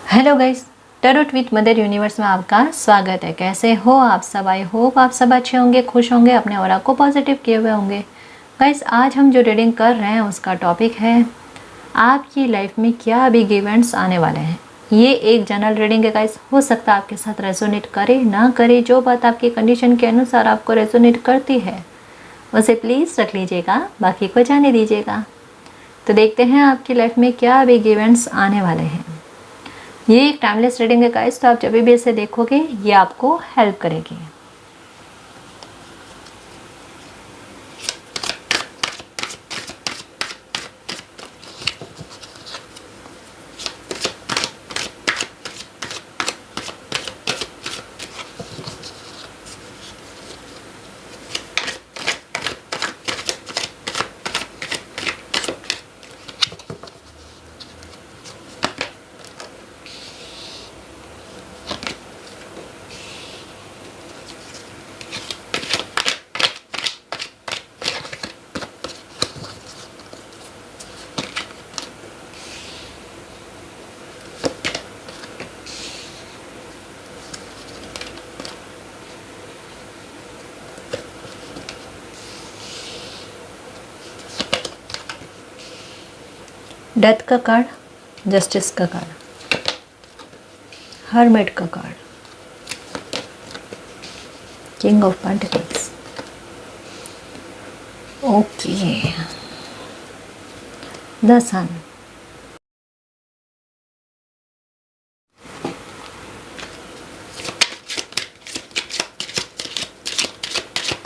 Hello guys, tarot with mother universe में आपका स्वागत है। कैसे हो आप सब? आई होप आप सब अच्छे होंगे, खुश होंगे, अपने ऑरा को पॉजिटिव किए हुए होंगे। गाइस, आज हम जो रीडिंग कर रहे हैं उसका टॉपिक है आपकी लाइफ में क्या बिग इवेंट्स आने वाले हैं। ये एक जनरल रीडिंग है गाइस, हो सकता है आपके साथ रेजोनेट करे ना करे। जो बात आपकी कंडीशन के अनुसार आपको रेजोनेट करती है उसे प्लीज़ रख लीजिएगा, बाकी को जाने दीजिएगा। तो देखते हैं आपकी लाइफ में क्या बिग इवेंट्स आने वाले हैं। ये एक टाइमलेस रीडिंग है गाइस, तो आप जब भी इसे देखोगे ये आपको हेल्प करेगी। डेथ का कार्ड, जस्टिस का कार्ड, हर्मिट का card, king of pentacles. Okay, the sun,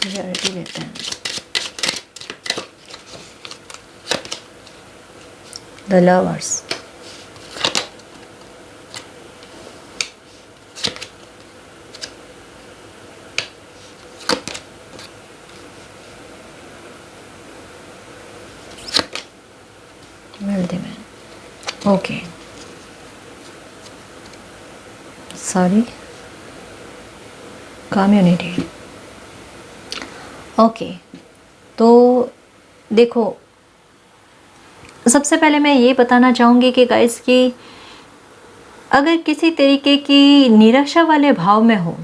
clarity लेते हैं। The lovers, wealthy man. Okay, sorry, community. Okay, तो देखो, सबसे पहले मैं ये बताना चाहूँगी कि गाइस कि अगर किसी तरीके की निराशा वाले भाव में हो,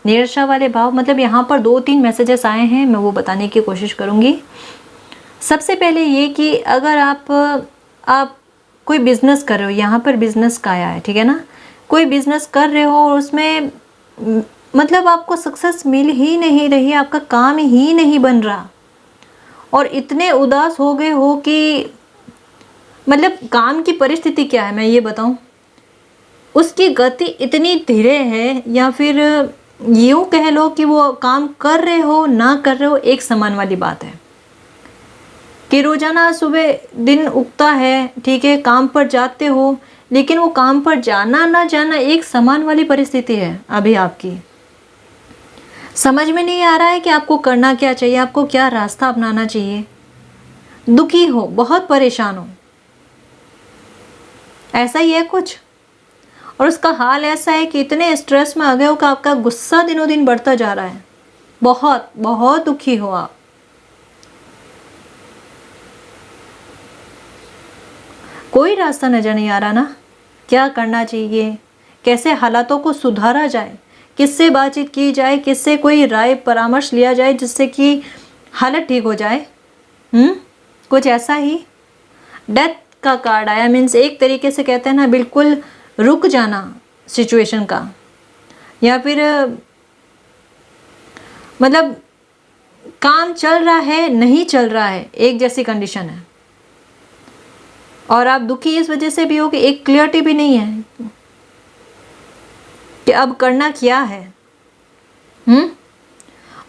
निराशा वाले भाव मतलब यहाँ पर 2-3 मैसेजेस आए हैं, मैं वो बताने की कोशिश करूँगी। सबसे पहले ये कि अगर आप कोई बिज़नेस कर रहे हो, यहाँ पर बिज़नेस का आया है, ठीक है ना। कोई बिज़नेस कर रहे हो और उसमें मतलब आपको सक्सेस मिल ही नहीं रही, आपका काम ही नहीं बन रहा और इतने उदास हो गए हो कि मतलब काम की परिस्थिति क्या है मैं ये बताऊं, उसकी गति इतनी धीरे है, या फिर यूँ कह लो कि वो काम कर रहे हो ना कर रहे हो एक समान वाली बात है कि रोज़ाना सुबह दिन उगता है, ठीक है, काम पर जाते हो, लेकिन वो काम पर जाना ना जाना एक समान वाली परिस्थिति है। अभी आपकी समझ में नहीं आ रहा है कि आपको करना क्या चाहिए, आपको क्या रास्ता अपनाना चाहिए। दुखी हो, बहुत परेशान हो, ऐसा ही है कुछ। और उसका हाल ऐसा है कि इतने स्ट्रेस में आ गए हो कि आपका गुस्सा दिनों दिन बढ़ता जा रहा है। बहुत बहुत दुखी हो आप। कोई रास्ता नजर नहीं आ रहा ना, क्या करना चाहिए, कैसे हालातों को सुधारा जाए, किससे बातचीत की जाए, किससे कोई राय परामर्श लिया जाए जिससे कि हालत ठीक हो जाए। कुछ ऐसा ही। डेथ का कार्ड आया, मीन्स एक तरीके से कहते हैं ना, बिल्कुल रुक जाना सिचुएशन का, या फिर मतलब काम चल रहा है नहीं चल रहा है, एक जैसी कंडीशन है। और आप दुखी इस वजह से भी हो कि एक क्लियरिटी भी नहीं है कि अब करना क्या है।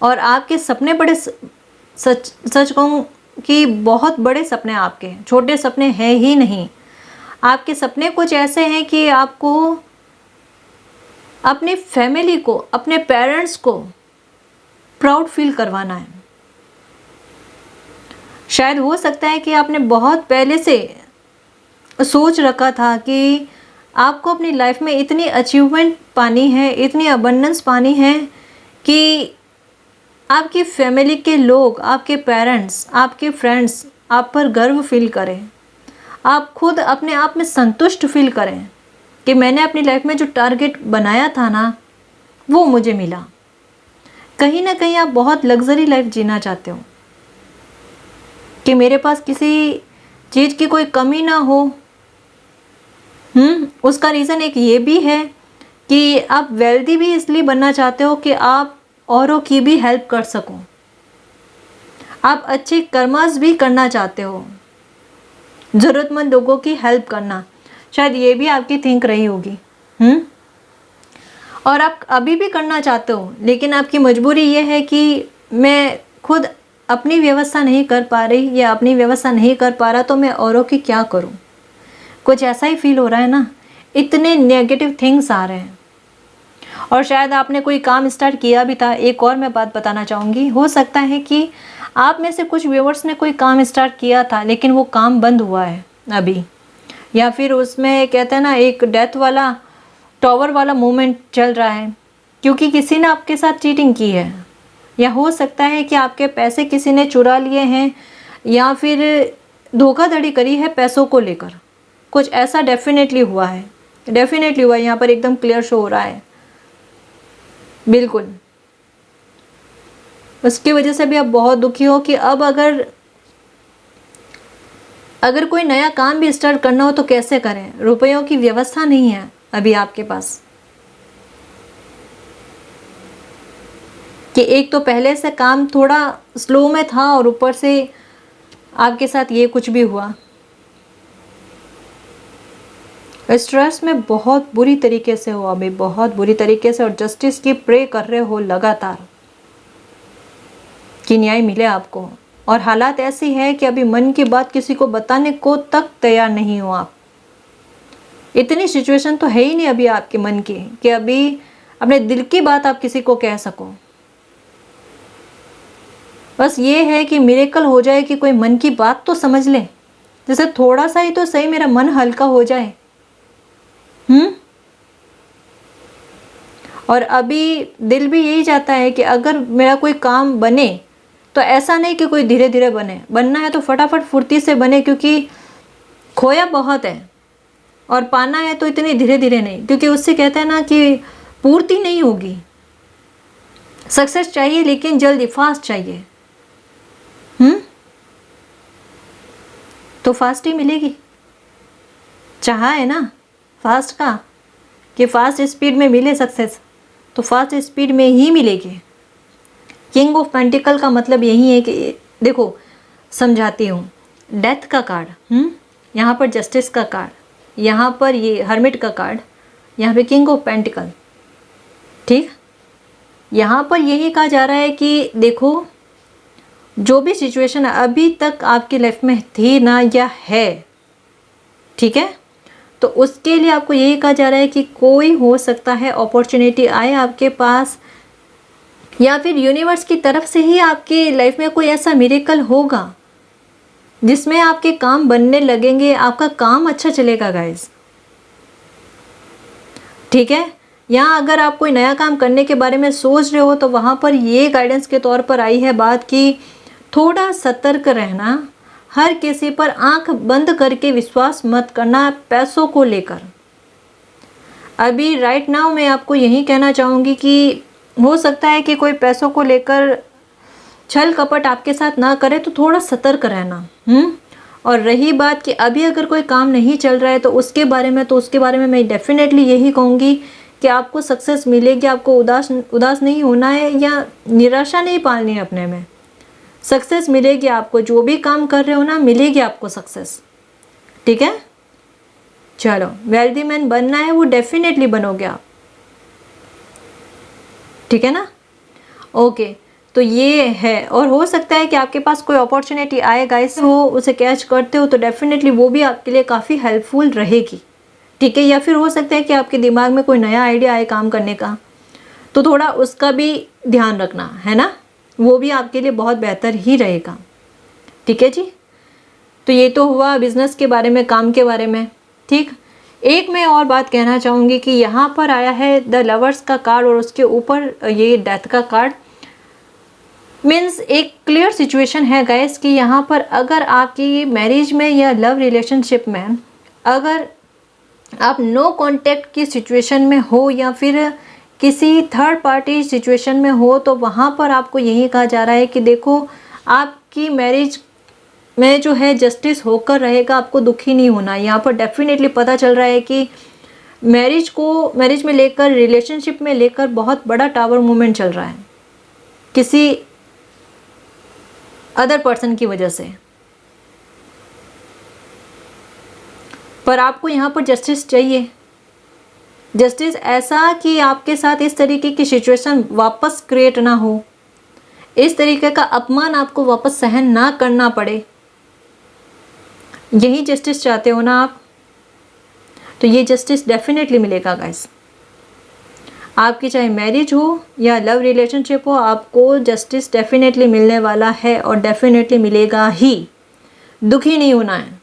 और आपके सपने बड़े, सच कहूँ कि बहुत बड़े सपने आपके हैं, छोटे सपने हैं ही नहीं। आपके सपने कुछ ऐसे हैं कि आपको अपनी फैमिली को, अपने पेरेंट्स को प्राउड फील करवाना है। शायद हो सकता है कि आपने बहुत पहले से सोच रखा था कि आपको अपनी लाइफ में इतनी अचीवमेंट पानी है, इतनी अबंडेंस पानी है कि आपकी फैमिली के लोग, आपके पेरेंट्स, आपके फ्रेंड्स आप पर गर्व फील करें, आप खुद अपने आप में संतुष्ट फील करें कि मैंने अपनी लाइफ में जो टारगेट बनाया था ना, वो मुझे मिला। कहीं ना कहीं आप बहुत लग्जरी लाइफ जीना चाहते हो कि मेरे पास किसी चीज़ की कोई कमी ना हो। उसका रीज़न एक ये भी है कि आप वेल्दी भी इसलिए बनना चाहते हो कि आप औरों की भी हेल्प कर सको। आप अच्छे कर्मस भी करना चाहते हो, ज़रूरतमंद लोगों की हेल्प करना, शायद ये भी आपकी थिंक रही होगी। और आप अभी भी करना चाहते हो, लेकिन आपकी मजबूरी ये है कि मैं खुद अपनी व्यवस्था नहीं कर पा रही या अपनी व्यवस्था नहीं कर पा रहा, तो मैं औरों की क्या करूं। कुछ ऐसा ही फील हो रहा है ना, इतने नेगेटिव थिंग्स आ रहे हैं। और शायद आपने कोई काम स्टार्ट किया भी था। एक और मैं बात बताना चाहूँगी, हो सकता है कि आप में से कुछ व्यूअर्स ने कोई काम स्टार्ट किया था, लेकिन वो काम बंद हुआ है अभी, या फिर उसमें कहते हैं ना एक डेथ वाला टॉवर वाला मूवमेंट चल रहा है, क्योंकि किसी ने आपके साथ चीटिंग की है। या हो सकता है कि आपके पैसे किसी ने चुरा लिए हैं, या फिर धोखाधड़ी करी है पैसों को लेकर। कुछ ऐसा डेफिनेटली हुआ है, डेफिनेटली हुआ है, यहाँ पर एकदम क्लियर शो हो रहा है। बिल्कुल, उसकी वजह से भी आप बहुत दुखी हो कि अब अगर कोई नया काम भी स्टार्ट करना हो तो कैसे करें। रुपयों की व्यवस्था नहीं है अभी आपके पास, कि एक तो पहले से काम थोड़ा स्लो में था और ऊपर से आपके साथ ये कुछ भी हुआ। स्ट्रेस में बहुत बुरी तरीके से हो अभी, बहुत बुरी तरीके से, और जस्टिस की प्रे कर रहे हो लगातार कि न्याय मिले आपको। और हालात ऐसी है कि अभी मन की बात किसी को बताने को तक तैयार नहीं हो आप। इतनी सिचुएशन तो है ही नहीं अभी आपके मन की कि अभी अपने दिल की बात आप किसी को कह सको। बस ये है कि मिरेकल हो जाए कि कोई मन की बात तो समझ ले, जैसे थोड़ा सा ही तो सही मेरा मन हल्का हो जाए। और अभी दिल भी यही चाहता है कि अगर मेरा कोई काम बने तो ऐसा नहीं कि कोई धीरे धीरे बने, बनना है तो फटाफट फुर्ती से बने, क्योंकि खोया बहुत है और पाना है तो इतनी धीरे धीरे नहीं, क्योंकि उससे कहते हैं ना कि पूर्ति नहीं होगी। सक्सेस चाहिए लेकिन जल्दी, फास्ट चाहिए। तो फास्ट ही मिलेगी। चाहा है ना फास्ट का, कि फास्ट स्पीड में मिले सक्सेस, तो फास्ट स्पीड में ही मिलेगी। किंग ऑफ पेंटिकल का मतलब यही है कि देखो समझाती हूँ, डेथ का कार्ड, यहाँ पर जस्टिस का कार्ड, यहाँ पर ये हर्मिट का कार्ड, यहाँ पे किंग ऑफ पेंटिकल। ठीक, यहाँ पर यही कहा जा रहा है कि देखो जो भी सिचुएशन अभी तक आपकी लाइफ में थी ना या है, ठीक है, तो उसके लिए आपको यही कहा जा रहा है कि कोई हो सकता है अपॉर्चुनिटी आए आपके पास, या फिर यूनिवर्स की तरफ से ही आपकी लाइफ में कोई ऐसा मिरेकल होगा जिसमें आपके काम बनने लगेंगे, आपका काम अच्छा चलेगा गाइस। ठीक है, यहाँ अगर आप कोई नया काम करने के बारे में सोच रहे हो तो वहाँ पर ये गाइडेंस के तौर पर आई है बात कि थोड़ा सतर्क रहना, हर किसी पर आंख बंद करके विश्वास मत करना पैसों को लेकर। अभी राइट नाउ मैं आपको यही कहना चाहूँगी कि हो सकता है कि कोई पैसों को लेकर छल कपट आपके साथ ना करे, तो थोड़ा सतर्क रहना। और रही बात कि अभी अगर कोई काम नहीं चल रहा है तो उसके बारे में मैं डेफिनेटली यही कहूँगी कि आपको सक्सेस मिलेगी। आपको उदास नहीं होना है या निराशा नहीं पालनी है अपने में। सक्सेस मिलेगी आपको, जो भी काम कर रहे हो ना मिलेगी आपको सक्सेस। ठीक है, चलो वेल्दी मैन बनना है वो डेफिनेटली बनोगे आप। ठीक है ना, ओके, तो ये है। और हो सकता है कि आपके पास कोई अपॉर्चुनिटी आए गाइस, हो उसे कैच करते हो तो डेफिनेटली वो भी आपके लिए काफ़ी हेल्पफुल रहेगी। ठीक है, या फिर हो सकता है कि आपके दिमाग में कोई नया आइडिया आए काम करने का, तो थोड़ा उसका भी ध्यान रखना है ना, वो भी आपके लिए बहुत बेहतर ही रहेगा। ठीक है जी, तो ये तो हुआ बिजनेस के बारे में, काम के बारे में। ठीक, एक मैं और बात कहना चाहूँगी कि यहाँ पर आया है द लवर्स का कार्ड और उसके ऊपर ये डेथ का कार्ड। मीन्स एक क्लियर सिचुएशन है गाइस कि यहाँ पर अगर आपकी मैरिज में या लव रिलेशनशिप में अगर आप नो कांटेक्ट की सिचुएशन में हो या फिर किसी थर्ड पार्टी सिचुएशन में हो, तो वहाँ पर आपको यही कहा जा रहा है कि देखो आपकी मैरिज में जो है जस्टिस होकर रहेगा, आपको दुखी नहीं होना। यहाँ पर डेफिनेटली पता चल रहा है कि मैरिज में लेकर, रिलेशनशिप में लेकर बहुत बड़ा टावर मूवमेंट चल रहा है किसी अदर पर्सन की वजह से। पर आपको यहाँ पर जस्टिस चाहिए, जस्टिस ऐसा कि आपके साथ इस तरीके की सिचुएशन वापस क्रिएट ना हो, इस तरीके का अपमान आपको वापस सहन ना करना पड़े। यही जस्टिस चाहते हो ना आप, तो ये जस्टिस डेफिनेटली मिलेगा गाइस। आपकी चाहे मैरिज हो या लव रिलेशनशिप हो, आपको जस्टिस डेफिनेटली मिलने वाला है और डेफिनेटली मिलेगा ही। दुखी नहीं होना है,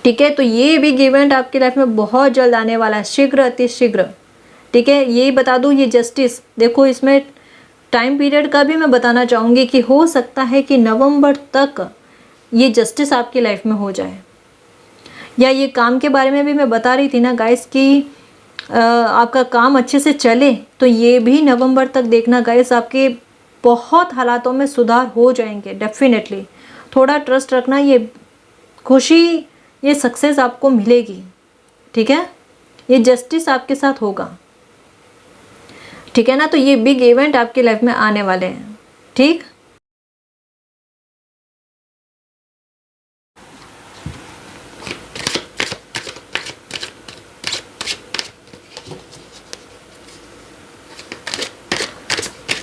ठीक है। तो ये बिग इवेंट आपकी लाइफ में बहुत जल्द आने वाला है, शीघ्र अति शीघ्र, ठीक है। यही बता दूँ, ये जस्टिस देखो, इसमें टाइम पीरियड का भी मैं बताना चाहूँगी कि हो सकता है कि नवंबर तक ये जस्टिस आपकी लाइफ में हो जाए। या ये काम के बारे में भी मैं बता रही थी ना गाइस कि आपका काम अच्छे से चले, तो ये भी नवंबर तक देखना गाइस, आपके बहुत हालातों में सुधार हो जाएंगे डेफिनेटली। थोड़ा ट्रस्ट रखना, ये खुशी, ये सक्सेस आपको मिलेगी, ठीक है। ये जस्टिस आपके साथ होगा, ठीक है ना। तो ये बिग इवेंट आपकी लाइफ में आने वाले हैं, ठीक।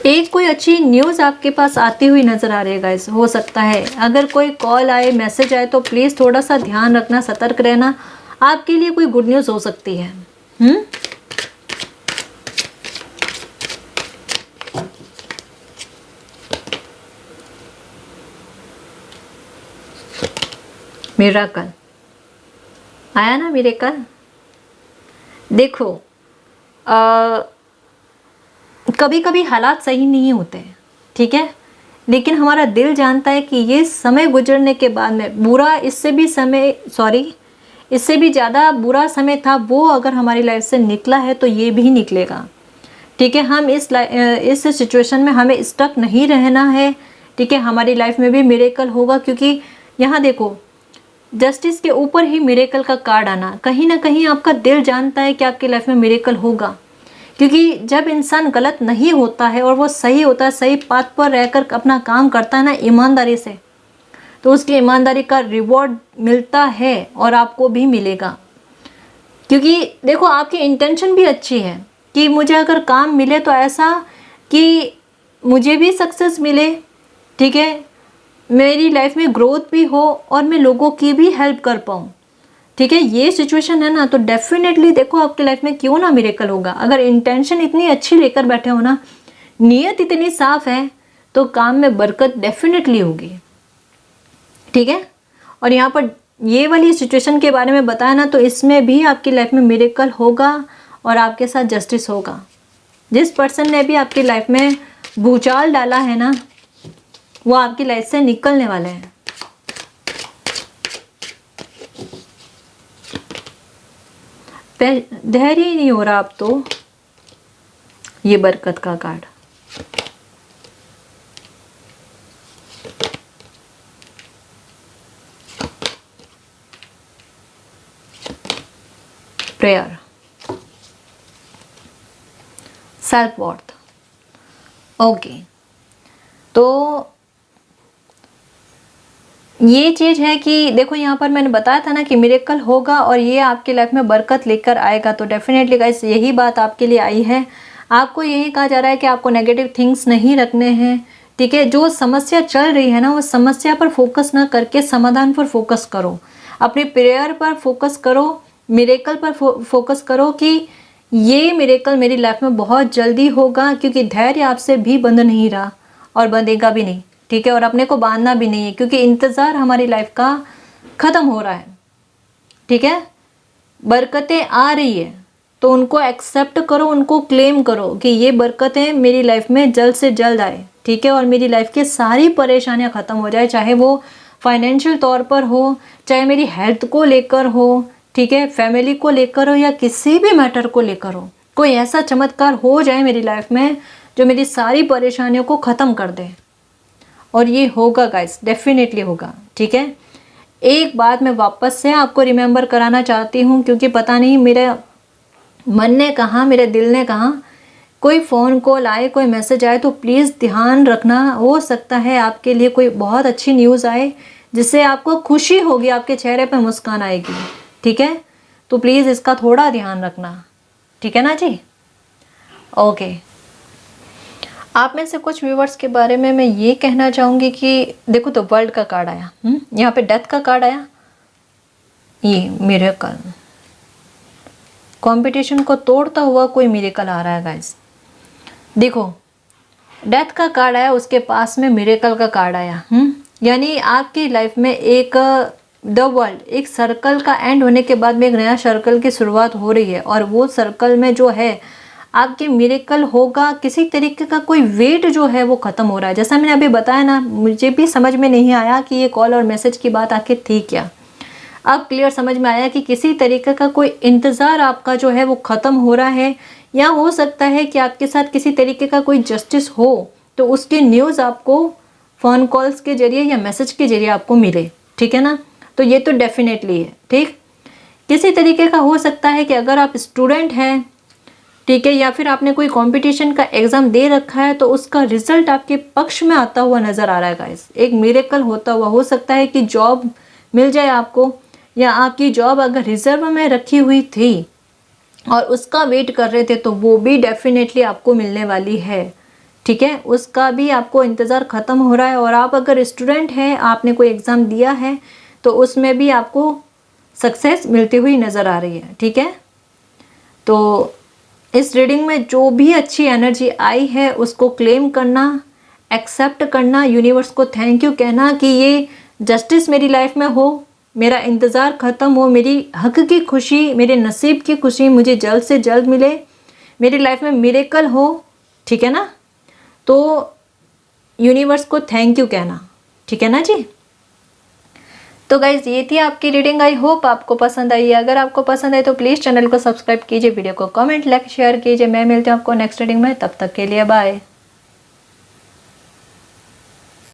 एक कोई अच्छी न्यूज़ आपके पास आती हुई नज़र आ रही है गाइस, हो सकता है। अगर कोई कॉल आए, मैसेज आए, तो प्लीज़ थोड़ा सा ध्यान रखना, सतर्क रहना। आपके लिए कोई गुड न्यूज़ हो सकती है। मिरेकल आया ना, मिरेकल। देखो कभी कभी हालात सही नहीं होते, ठीक है, लेकिन हमारा दिल जानता है कि ये समय गुजरने के बाद में बुरा, इससे भी ज़्यादा बुरा समय था, वो अगर हमारी लाइफ से निकला है तो ये भी निकलेगा, ठीक है। हम इस सिचुएशन में हमें स्टक नहीं रहना है, ठीक है। हमारी लाइफ में भी मिरेकल होगा, क्योंकि यहाँ देखो जस्टिस के ऊपर ही मिरेकल का कार्ड आना, कहीं ना कहीं आपका दिल जानता है कि आपकी लाइफ में मिरेकल होगा। क्योंकि जब इंसान गलत नहीं होता है और वो सही होता है, सही पाथ पर रहकर अपना काम करता है ना ईमानदारी से, तो उसकी ईमानदारी का रिवॉर्ड मिलता है और आपको भी मिलेगा। क्योंकि देखो आपकी इंटेंशन भी अच्छी है कि मुझे अगर काम मिले तो ऐसा कि मुझे भी सक्सेस मिले, ठीक है, मेरी लाइफ में ग्रोथ भी हो और मैं लोगों की भी हेल्प कर पाऊँ, ठीक है। ये सिचुएशन है ना, तो डेफिनेटली देखो आपकी लाइफ में क्यों ना मिरेकल होगा। अगर इंटेंशन इतनी अच्छी लेकर बैठे हो ना, नीयत इतनी साफ है, तो काम में बरकत डेफिनेटली होगी, ठीक है। और यहाँ पर ये वाली सिचुएशन के बारे में बताया ना, तो इसमें भी आपकी लाइफ में मिरेकल होगा और आपके साथ जस्टिस होगा। जिस पर्सन ने भी आपकी लाइफ में भूचाल डाला है ना, वो आपकी लाइफ से निकलने वाले हैं। धैर्य ही नहीं हो रहा अब तो। ये बरकत का card, prayer, self worth. Okay, तो ये चीज़ है कि देखो यहाँ पर मैंने बताया था ना कि मिरेकल होगा और ये आपकी लाइफ में बरकत लेकर आएगा। तो डेफिनेटली गाइस यही बात आपके लिए आई है। आपको यही कहा जा रहा है कि आपको नेगेटिव थिंग्स नहीं रखने हैं, ठीक है। जो समस्या चल रही है ना, वो समस्या पर फोकस ना करके समाधान पर फोकस करो, अपने प्रेयर पर फोकस करो, मिरेकल पर फोकस करो कि ये मिरेकल मेरी लाइफ में बहुत जल्दी होगा। क्योंकि धैर्य आपसे भी बंध नहीं रहा और बंधेगा भी नहीं, ठीक है। और अपने को बांधना भी नहीं है, क्योंकि इंतज़ार हमारी लाइफ का ख़त्म हो रहा है, ठीक है। बरकतें आ रही है तो उनको एक्सेप्ट करो, उनको क्लेम करो कि ये बरकतें मेरी लाइफ में जल्द से जल्द आए, ठीक है। और मेरी लाइफ की सारी परेशानियां ख़त्म हो जाए, चाहे वो फाइनेंशियल तौर पर हो, चाहे मेरी हेल्थ को लेकर हो, ठीक है, फैमिली को लेकर हो या किसी भी मैटर को लेकर हो, कोई ऐसा चमत्कार हो जाए मेरी लाइफ में जो मेरी सारी परेशानियों को ख़त्म कर दे। और ये होगा गाइस, डेफिनेटली होगा। ठीक है, एक बात मैं वापस से आपको रिमेंबर कराना चाहती हूँ, क्योंकि पता नहीं मेरे मन ने कहा, मेरे दिल ने कहा, कोई फ़ोन कॉल आए, कोई मैसेज आए तो प्लीज़ ध्यान रखना। हो सकता है आपके लिए कोई बहुत अच्छी न्यूज़ आए जिससे आपको खुशी होगी, आपके चेहरे पे मुस्कान आएगी। ठीक है, तो प्लीज़ इसका थोड़ा ध्यान रखना। ठीक है ना जी? ओके। आप में से कुछ व्यूवर्स के बारे में मैं ये कहना चाहूँगी कि देखो, तो वर्ल्ड का कार्ड आया, यहाँ पे डेथ का कार्ड आया, ये मिरेकल, कंपटीशन को तोड़ता हुआ कोई मिरेकल आ रहा है गाइस। देखो, डेथ का कार्ड आया, उसके पास में मिरेकल का कार्ड आया। यानी आपकी लाइफ में एक द वर्ल्ड, एक सर्कल का एंड होने के बाद में एक नया सर्कल की शुरुआत हो रही है, और वो सर्कल में जो है आपके मिरेकल होगा। किसी तरीके का कोई वेट जो है वो ख़त्म हो रहा है। जैसा मैंने अभी बताया ना, मुझे भी समझ में नहीं आया कि ये कॉल और मैसेज की बात आखिर थी क्या। अब क्लियर समझ में आया कि किसी तरीके का कोई इंतज़ार आपका जो है वो ख़त्म हो रहा है, या हो सकता है कि आपके साथ किसी तरीके का कोई जस्टिस हो, तो उसकी न्यूज़ आपको फ़ोन कॉल्स के जरिए या मैसेज के जरिए आपको मिले। ठीक है ना? तो ये तो डेफिनेटली है। ठीक, किसी तरीके का हो सकता है कि अगर आप स्टूडेंट हैं, ठीक है, या फिर आपने कोई कंपटीशन का एग्ज़ाम दे रखा है, तो उसका रिजल्ट आपके पक्ष में आता हुआ नज़र आ रहा है गाइस। एक मिरेकल होता हुआ। हो सकता है कि जॉब मिल जाए आपको, या आपकी जॉब अगर रिजर्व में रखी हुई थी और उसका वेट कर रहे थे, तो वो भी डेफिनेटली आपको मिलने वाली है। ठीक है, उसका भी आपको इंतज़ार ख़त्म हो रहा है। और आप अगर स्टूडेंट हैं, आपने कोई एग्ज़ाम दिया है, तो उसमें भी आपको सक्सेस मिलती हुई नज़र आ रही है। ठीक है, तो इस रीडिंग में जो भी अच्छी एनर्जी आई है उसको क्लेम करना, एक्सेप्ट करना, यूनिवर्स को थैंक यू कहना कि ये जस्टिस मेरी लाइफ में हो, मेरा इंतज़ार ख़त्म हो, मेरी हक की खुशी, मेरे नसीब की खुशी मुझे जल्द से जल्द मिले, मेरी लाइफ में मिरेकल हो। ठीक है ना? तो यूनिवर्स को थैंक यू कहना। ठीक है ना जी? तो गाइज़, ये थी आपकी रीडिंग। आई होप आपको पसंद आई है। अगर आपको पसंद आई तो प्लीज़ चैनल को सब्सक्राइब कीजिए, वीडियो को कमेंट, लाइक, शेयर कीजिए। मैं मिलती हूँ आपको नेक्स्ट रीडिंग में। तब तक के लिए बाय।